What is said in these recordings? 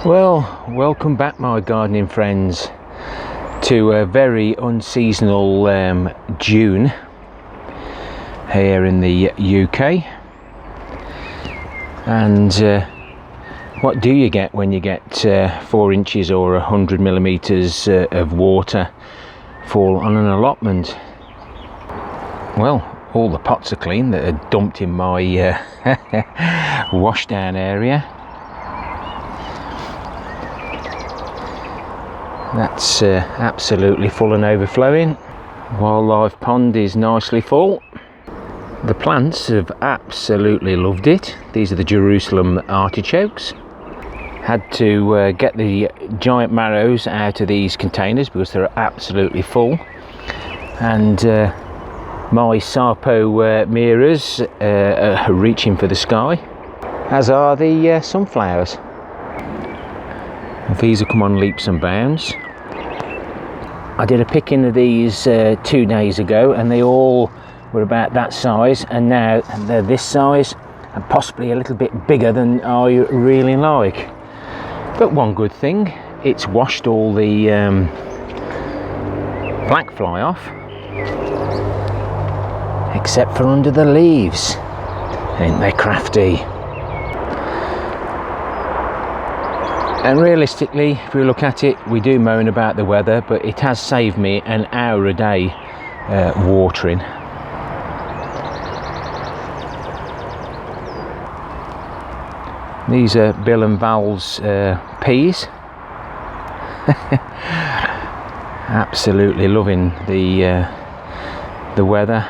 Well, welcome back my gardening friends to a very unseasonal June here in the UK. And what do you get when you get 4 inches or 100 millimeters of water fall on an allotment? Well, all the pots are clean that are dumped in my washdown area. That's absolutely full and overflowing. Wildlife pond is nicely full. The plants have absolutely loved it. These are the Jerusalem artichokes. Had to get the giant marrows out of these containers because they're absolutely full. And my Sarpo mirrors are reaching for the sky, as are the sunflowers. These have come on leaps and bounds. I did a picking of these 2 days ago and they all were about that size, and now they're this size and possibly a little bit bigger than I really like. But one good thing, it's washed all the black fly off, except for under the leaves. Ain't they crafty? And realistically, if we look at it, we do moan about the weather, but it has saved me an hour a day watering. These are Bill and Val's peas. Absolutely loving the weather,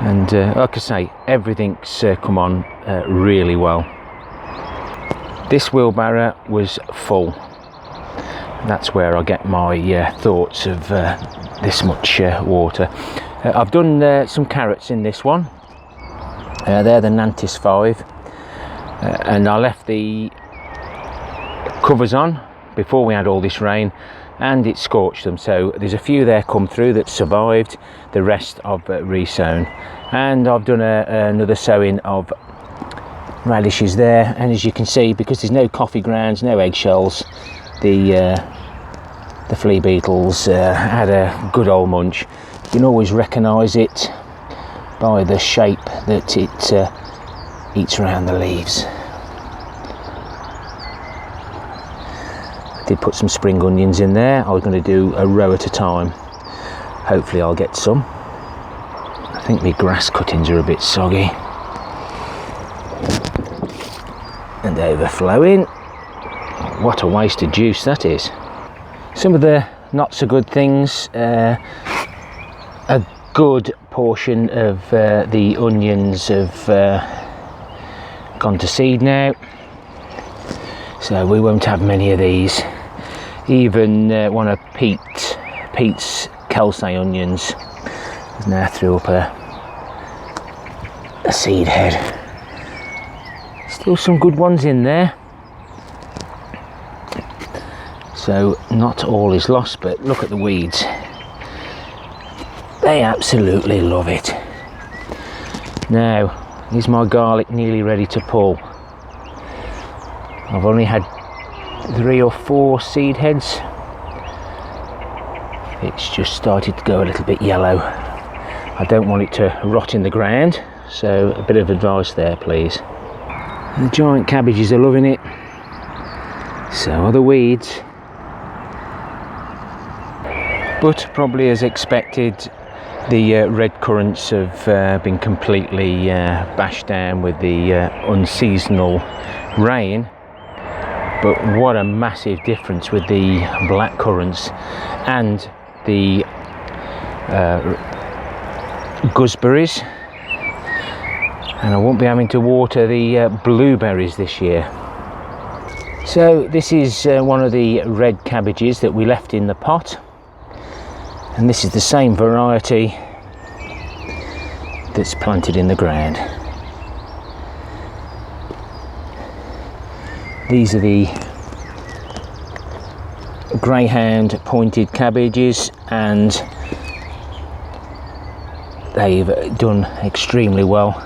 and like I say, everything's come on really well. This wheelbarrow was full. That's where I get my thoughts of this much water. I've done some carrots in this one. They're the Nantes 5. And I left the covers on before we had all this rain, and it scorched them. So there's a few there come through that survived. The rest I've resown. And I've done another sowing of radishes there, and as you can see, because there's no coffee grounds, no eggshells, the flea beetles had a good old munch. You can always recognise it by the shape that it eats around the leaves. I did put some spring onions in there. I was going to do a row at a time. Hopefully I'll get some. I think my grass cuttings are a bit soggy and overflowing. What a waste of juice that is. Some of the not so good things, a good portion of the onions have gone to seed now, so we won't have many of these. Even one of Pete's Kelsey onions has now threw up a seed head. Still some good ones in there, so not all is lost, but look at the weeds. They absolutely love it. Now, is my garlic nearly ready to pull? I've only had 3 or 4 seed heads. It's just started to go a little bit yellow. I don't want it to rot in the ground, so a bit of advice there please. The giant cabbages are loving it, so are the weeds. But probably as expected, the red currants have been completely bashed down with the unseasonal rain. But what a massive difference with the black currants and the gooseberries. And I won't be having to water the blueberries this year. So this is one of the red cabbages that we left in the pot, and this is the same variety that's planted in the ground. These are the greyhound pointed cabbages, and they've done extremely well.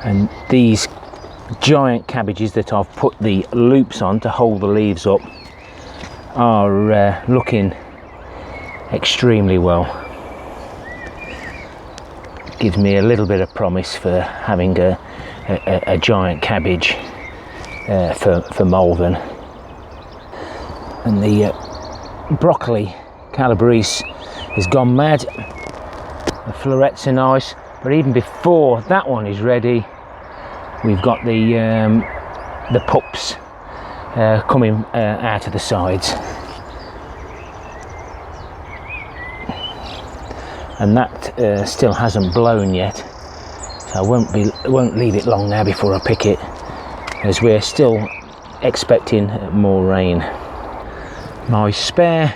And these giant cabbages that I've put the loops on to hold the leaves up are looking extremely well. Gives me a little bit of promise for having a giant cabbage for Malvern. And the broccoli calabrese has gone mad. The florets are nice, but even before that one is ready, we've got the pups coming out of the sides. And that still hasn't blown yet, so I won't leave it long now before I pick it, as we're still expecting more rain. My spare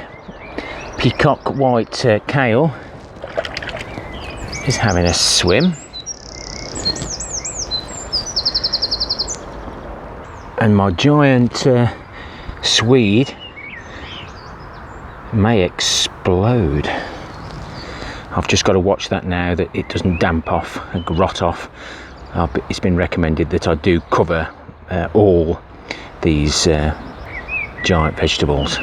peacock white kale is having a swim, and my giant swede may explode. I've just got to watch that now that it doesn't damp off and rot off. It's been recommended that I do cover all these giant vegetables.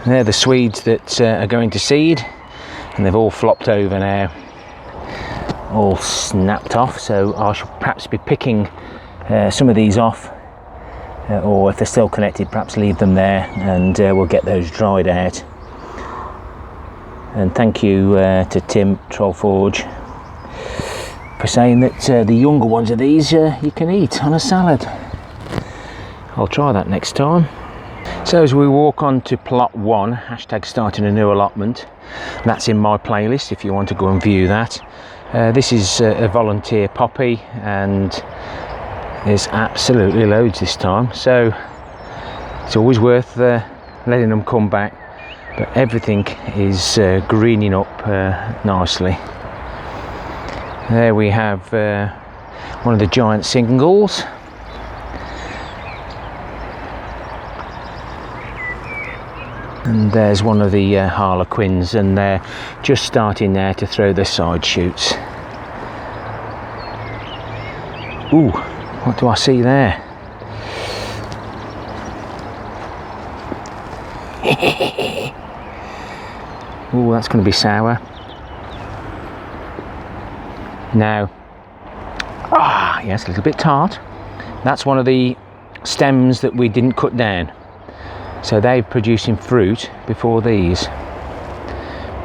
They're the swedes that are going to seed, and they've all flopped over now, all snapped off, so I should perhaps be picking some of these off, or if they're still connected, perhaps leave them there, and we'll get those dried out. And thank you to Tim Trollforge for saying that the younger ones of these you can eat on a salad. I'll try that next time. So as we walk on to plot 1, hashtag starting a new allotment, that's in my playlist if you want to go and view that. This is a volunteer poppy, and there's absolutely loads this time, so it's always worth letting them come back. But everything is greening up nicely. There we have one of the giant singles. And there's one of the harlequins, and they're just starting there to throw their side shoots. Ooh, what do I see there? Oh, that's going to be sour. Now, yes, a little bit tart. That's one of the stems that we didn't cut down. So they're producing fruit before these.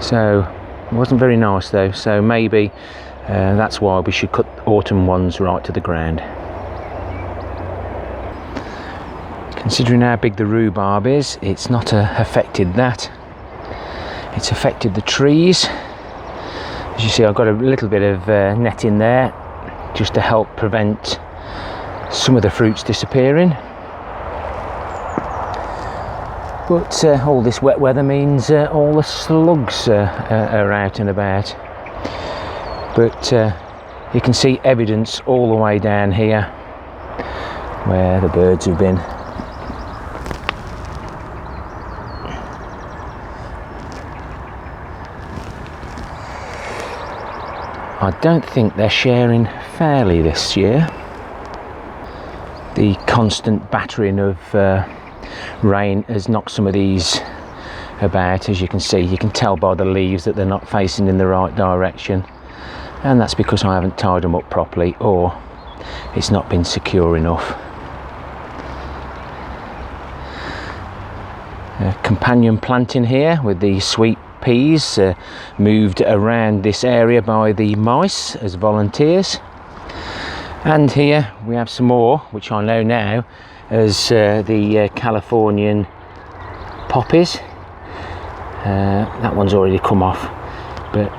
So it wasn't very nice though. So maybe that's why we should cut autumn ones right to the ground. Considering how big the rhubarb is, it's not affected that. It's affected the trees. As you see, I've got a little bit of netting there just to help prevent some of the fruits disappearing. But all this wet weather means all the slugs are out and about. But you can see evidence all the way down here where the birds have been. I don't think they're sharing fairly this year. The constant battering of rain has knocked some of these about, as you can see. You can tell by the leaves that they're not facing in the right direction, and that's because I haven't tied them up properly, or it's not been secure enough. A companion planting here with the sweet peas moved around this area by the mice as volunteers. And here we have some more, which I know now as the Californian poppies. That one's already come off, but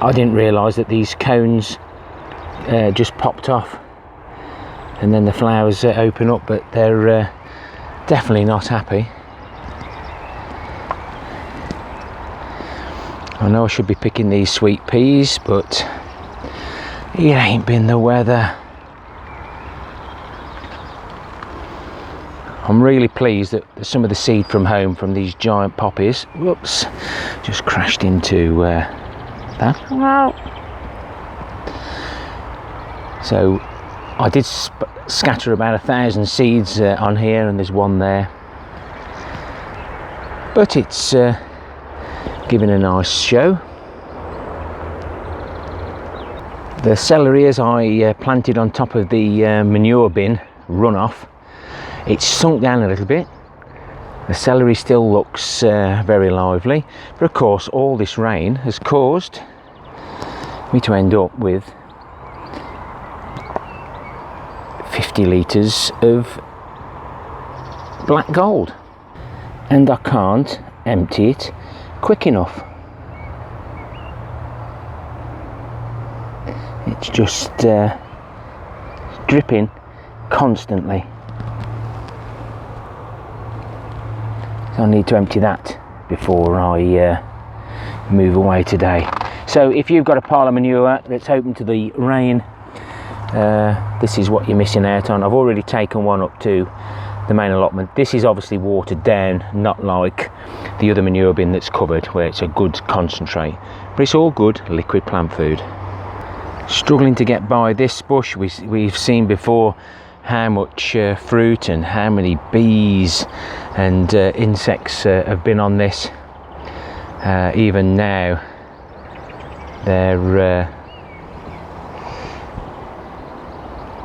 I didn't realise that these cones just popped off, and then the flowers open up, but they're definitely not happy. I know I should be picking these sweet peas, but it ain't been the weather. I'm really pleased that some of the seed from home from these giant poppies, whoops, just crashed into that. So I did scatter about 1,000 seeds on here, and there's one there, but it's giving a nice show. The celery, as I planted on top of the manure bin runoff, it's sunk down a little bit. The celery still looks very lively, but of course all this rain has caused me to end up with 50 litres of black gold, and I can't empty it quick enough. It's just dripping constantly. So I need to empty that before I move away today. So if you've got a pile of manure that's open to the rain, this is what you're missing out on. I've already taken one up to the main allotment. This is obviously watered down, not like the other manure bin that's covered, where it's a good concentrate, but it's all good liquid plant food. Struggling to get by this bush. We've seen before how much fruit and how many bees and insects have been on this. Even now they're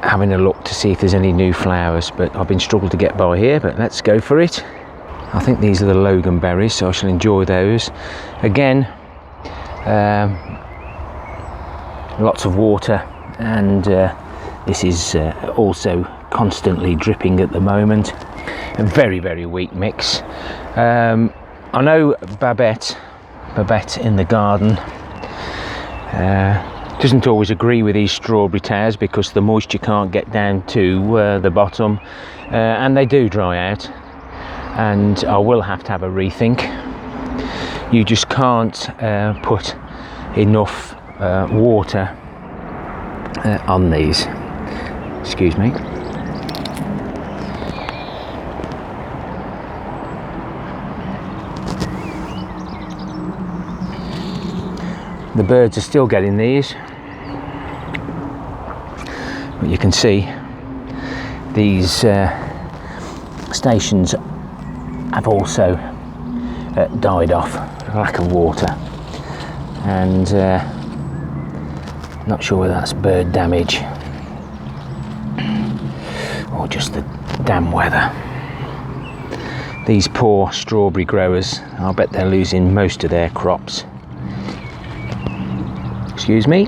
having a look to see if there's any new flowers, but I've been struggling to get by here, but let's go for it. I think these are the Logan berries, so I shall enjoy those. Again, lots of water, and this is also constantly dripping at the moment. A very, very weak mix. I know Babette in the garden doesn't always agree with these strawberry towers because the moisture can't get down to the bottom, and they do dry out, and I will have to have a rethink. You just can't put enough water on these. Excuse me. The birds are still getting these, but you can see these stations have also died off for lack of water, and not sure whether that's bird damage or just the damn weather. These poor strawberry growers, I'll bet they're losing most of their crops. Excuse me.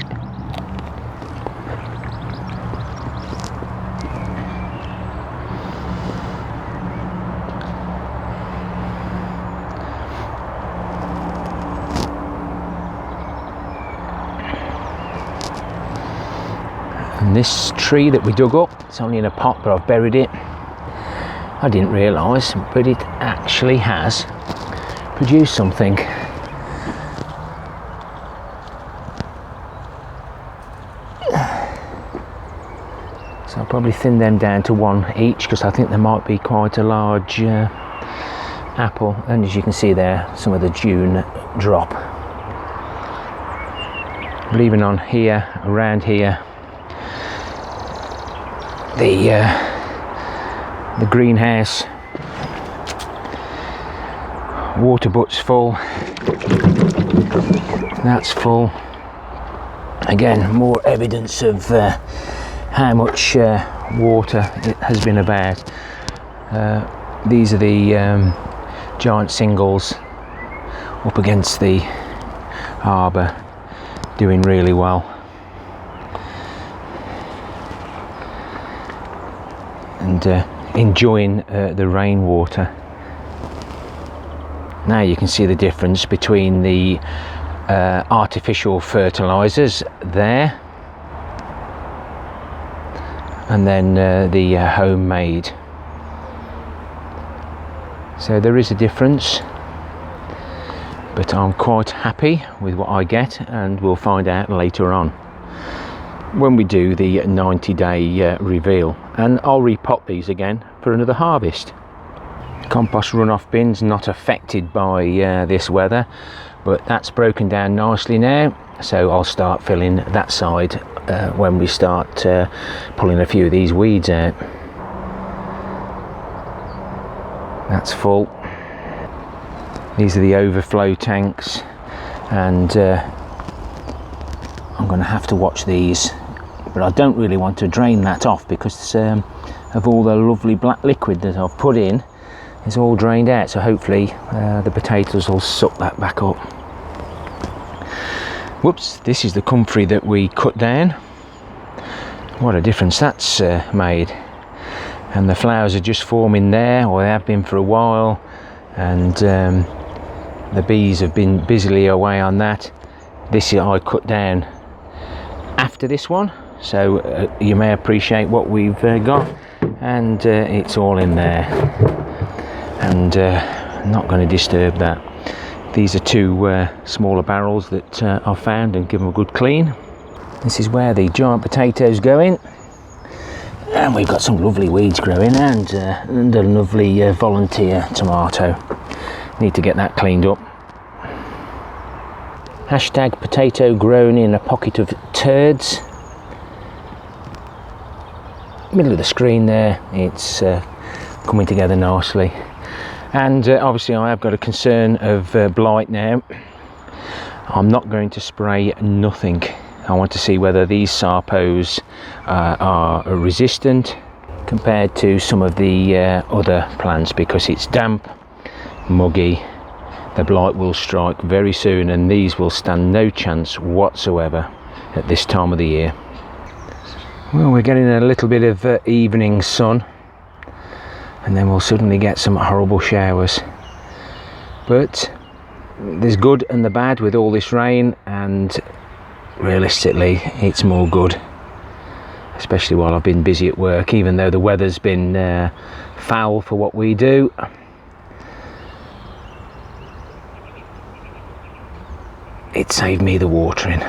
And this tree that we dug up, it's only in a pot, but I've buried it. I didn't realise, but it actually has produced something. So I'll probably thin them down to one each, because I think there might be quite a large apple. And as you can see there, some of the June drop. Leaving on here, around here, the greenhouse water butt's full, that's full. Again, more evidence of how much water it has been about. These are the giant singles up against the harbour, doing really well. And enjoying the rainwater. Now you can see the difference between the artificial fertilizers there and then the homemade. So there is a difference, but I'm quite happy with what I get, and we'll find out later on when we do the 90-day reveal, and I'll repot these again for another harvest. Compost runoff bin's not affected by this weather, but that's broken down nicely now, so I'll start filling that side when we start pulling a few of these weeds out. That's full. These are the overflow tanks, and I'm going to have to watch these, but I don't really want to drain that off because of all the lovely black liquid that I've put in. It's all drained out, so hopefully the potatoes will suck that back up. Whoops, this is the comfrey that we cut down. What a difference that's made. And the flowers are just forming there, or they have been for a while, and the bees have been busily away on that. This I cut down after this one, so you may appreciate what we've got, and it's all in there, and I'm not going to disturb that. These are two smaller barrels that I've found and give them a good clean. This is where the giant potatoes go in, and we've got some lovely weeds growing, and a lovely volunteer tomato. Need to get that cleaned up. Hashtag potato grown in a pocket of turds. Middle of the screen there, it's coming together nicely. And obviously I have got a concern of blight now. I'm not going to spray nothing. I want to see whether these sarpos are resistant compared to some of the other plants, because it's damp, muggy. The blight will strike very soon, and these will stand no chance whatsoever at this time of the year. Well, we're getting a little bit of evening sun, and then we'll suddenly get some horrible showers. But there's good and the bad with all this rain, and realistically it's more good, especially while I've been busy at work. Even though the weather's been foul for what we do, it saved me the watering.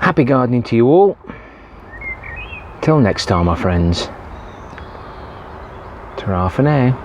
Happy gardening to you all. Till next time, my friends. Ta-ra for now.